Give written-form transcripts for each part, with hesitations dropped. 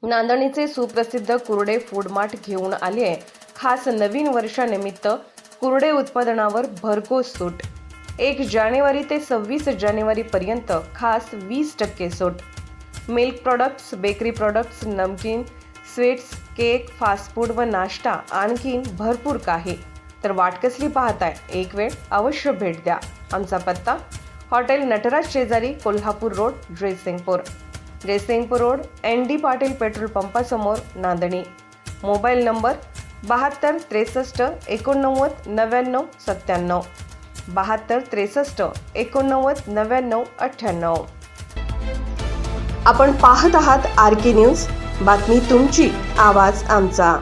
नांदणीचे सुप्रसिद्ध कुर्डे food mart घेऊन आले आहे खास नवीन वर्षानिमित्त कुर्डे उत्पादनावर भरघोस सूट। 1 जानेवारी ते 26 जानेवारी पर्यंत खास 20% सूट। मिल्क प्रोडक्ट्स, बेकरी प्रोडक्ट्स, नमकीन, स्वीट्स, केक, फास्ट फूड व नाश्ता आणखीन भरपूर काही। तर वाट कसली पाहताय? एक वेळ अवश्य भेट द्या। आमचा पत्ता हॉटेल नटराज शेजारी, Kolhapur road, Jaysingpur road, ND Patil petrol पंपासमोर, नांदणी। Mobile number 72 63 89 99 97, 72 63 89 99 98। आपण पाहत आहात RK न्यूज, बातमी तुमची, आवाज आमचा।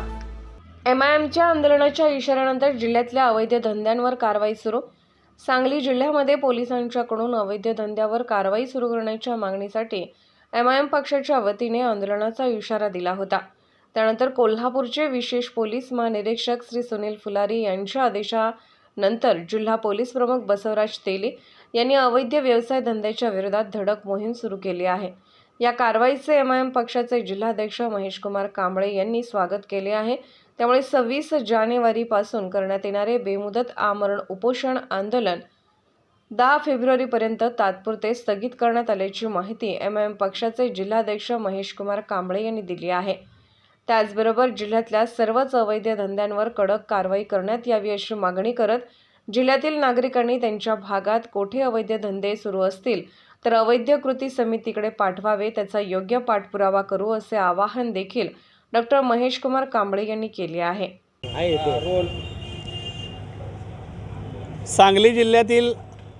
MIMच्या आंदोलनाच्या इशाऱ्यानंतर जिल्ह्यातल्या अवैध धंद्यांवर कारवाई सुरू। सांगली जिल्ह्यामध्ये पोलिसांच्याकडून अवैध धंद्यावर कारवाई सुरू करण्याच्या मागणीसाठी MIM पक्षाच्या वतीने आंदोलनाचा इशारा दिला होता। त्यानंतर कोल्हापूरचे विशेष पोलीस महानिरीक्षक श्री सुनील फुलारी यांच्या आदेशानंतर जिल्हा पोलीस प्रमुख बसवराज तेली यांनी अवैध व्यवसाय धंद्याच्या विरोधात धडक मोहीम सुरू केली आहे। या कारवाईचे MIM पक्षाचे जिल्हाध्यक्ष महेशकुमार कांबळे यांनी स्वागत केले आहे। त्यामुळे 26 जानेवारीपासून करण्यात येणारे बेमुदत आमरण उपोषण आंदोलन 10 फेब्रुवारीपर्यंत तात्पुरते स्थगित करण्यात आल्याची माहिती MIM पक्षाचे जिल्हाध्यक्ष महेशकुमार कांबळे यांनी दिली आहे। त्याचबरोबर जिल्ह्यातल्या सर्वच अवैध धंद्यांवर कडक कारवाई करण्यात यावी अशी मागणी करत जिल्ह्यातील नागरिकांनी त्यांच्या भागात कोठे अवैध धंदे सुरू असतील तर अवैध कृती समितीकडे पाठवावे, त्याचा योग्य पाठपुरावा करू असे आवाहन देखील डॉक्टर महेशकुमार कांबळे यांनी केले आहे। सांगली जिल्ह्यातील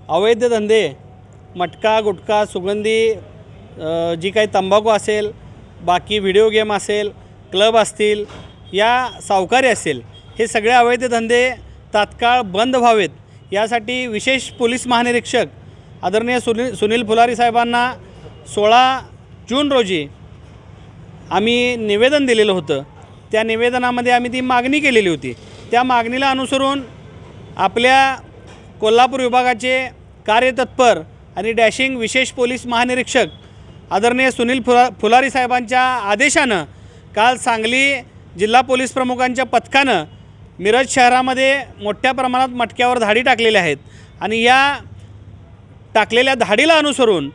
अवैध धंदे, मटका, गुटखा, सुगंधी, जी काही तंबाखू असेल, बाकी व्हिडिओ गेम असेल, क्लब असतील, या सावकारी असेल, हे सगळे अवैध धंदे तात्काळ बंद व्हावेत यासाठी विशेष पोलीस महानिरीक्षक आदरणीय सुनील फुलारी साहेबांना 16 जून रोजी आम्ही निवेदन दिलेलं होतं। त्या निवेदनामध्ये आम्ही ती मागणी केलेली होती। त्या मागणीला अनुसरून आपल्या कोल्हापूर विभागाचे कार्यतत्पर आणि डॅशिंग विशेष पोलीस महानिरीक्षक आदरणीय सुनील फुलारी साहेबांच्या आदेशानं काल सांगली जिल्हा पोलीस प्रमुखांच्या पथकानं मिरज शहरामध्ये मोठ्या प्रमाणात मटक्यावर धाडी टाकलेल्या आहेत आणि या टाकलेल्या धाडीला अनुसरून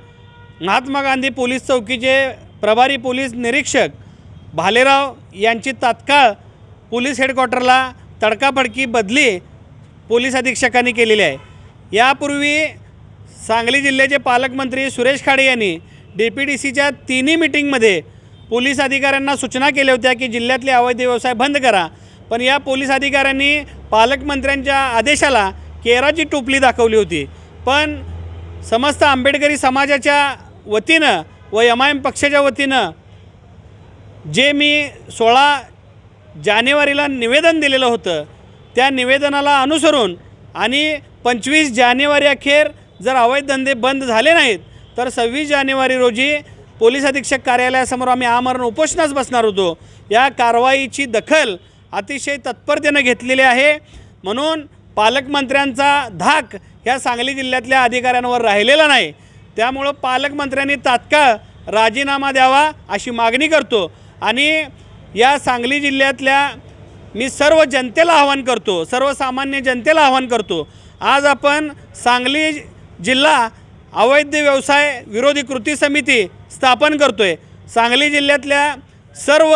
महात्मा गांधी पोलीस चौकीचे प्रभारी पोलीस निरीक्षक भालेराव यांची तात्काळ पोलीस हेडक्वार्टरला तडकाफडकी बदली पोलीस अधीक्षकांनी केलेली आहे। यापूर्वी सांगली जिल्ह्याचे पालकमंत्री सुरेश खाडे यांनी DPDCच्या 3 मीटिंगमध्ये पोलीस अधिकाऱ्यांना सूचना केल्या होत्या की जिल्ह्यातले अवैध व्यवसाय बंद करा, पण या पोलीस अधिकाऱ्यांनी पालकमंत्र्यांच्या आदेशाला केराची टोपली दाखवली होती। पण समस्त आंबेडकरी समाजाच्या वतीनं व MIM पक्षाच्या वतीनं जे मी 16 जानेवारीला निवेदन दिलेलं होतं, त्या निवेदनाला अनुसरून आणि 25 जानेवारी अखेर जर अवैध धंदे बंद झाले नाहीत तर 26 जानेवारी रोजी पोलीस अधीक्षक कार्यालयासमोर आम्ही आमरण उपोषणास बसणार होतो। या कारवाईची दखल अतिशय तत्परतेने घेतलेली आहे। म्हणून पालकमंत्र्यांचा धाक ह्या सांगली जिल्ह्यातल्या अधिकाऱ्यांवर राहिलेला नाही। त्यामुळं पालकमंत्र्यांनी तात्काळ राजीनामा द्यावा अशी मागणी करतो आणि या सांगली जिल्ह्यातल्या मी सर्व जनतेला आवाहन करतो, सर्वसामान्य जनतेला आवाहन करतो, आज आपण सांगली जिल्हा अवैध व्यवसाय विरोधी कृती समिती स्थापन करतो आहे। सांगली जिल्ह्यातल्या सर्व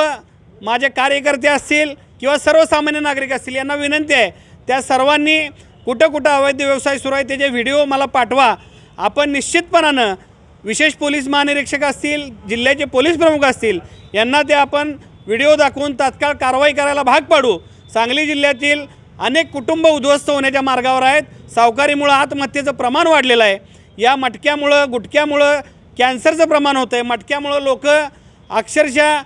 माझे कार्यकर्ते असतील किंवा सर्वसामान्य नागरिक असतील यांना विनंती आहे, त्या सर्वांनी कुठं अवैध व्यवसाय सुरू आहे त्याचे व्हिडिओ मला पाठवा। आपण निश्चितपणानं विशेष पोलीस महानिरीक्षक असतील, जिल्ह्याचे पोलीस प्रमुख असतील, यांना ते आपण व्हिडिओ दाखवून तात्काळ कारवाई करायला भाग पाडू। सांगली जिल्ह्यातील अनेक कुटुंब उद्ध्वस्त होण्याच्या मार्गावर आहेत। सावकारीमुळे आत्महत्येचं प्रमाण वाढलेलं आहे। या मटक्यामुळं, गुटख्यामुळं कॅन्सरचं प्रमाण होतं आहे। मटक्यामुळं लोक अक्षरशः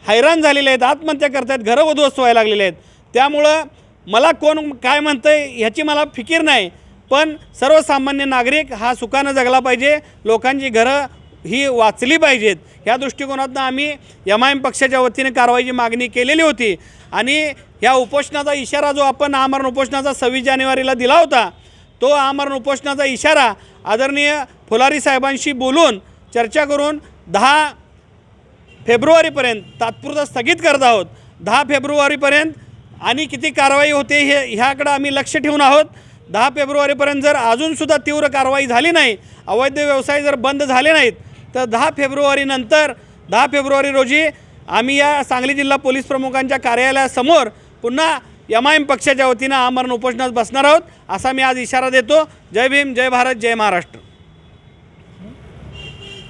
हैराण झालेले आहेत, आत्महत्या करत आहेत, घरं उद्ध्वस्त व्हायला लागलेले आहेत। त्यामुळं मला कोण काय म्हणतं आहे ह्याची मला फिकीर नाही, पण सर्वसामान्य नागरिक हा सुखानं जगला पाहिजे, लोकांची घरं ही वाचली पाहिजेत। ह्या दृष्टिकोनातून आम्ही MIM पक्षाच्या वतीने कारवाईची मागणी केलेली होती आणि ह्या उपोषणाचा इशारा जो आपण आमरण उपोषणाचा 26 जानेवारीला दिला होता, तो आमरण उपोषणाचा इशारा आदरणीय फुलारी साहेबांशी बोलून चर्चा करून 10 फेब्रुवारीपर्यंत तात्पुरतं स्थगित करत आहोत. 10 फेब्रुवारीपर्यंत आणि किती कारवाई होते ह्याकडं आम्ही लक्ष ठेवून आहोत. 10 फेब्रुवारीपर्यंत जर अजूनसुद्धा तीव्र कारवाई झाली नाही, अवैध व्यवसाय जर बंद झाले नाहीत, तर 10 फेब्रुवारीनंतर 10 फेब्रुवारी रोजी आम्ही या सांगली जिल्हा पोलीस प्रमुखांच्या कार्यालयासमोर पुन्हा MIM पक्षाच्या वतीनं आमरण उपोषणास बसणार आहोत, असा मी आज इशारा देतो. जय भीम, जय भारत, जय महाराष्ट्र.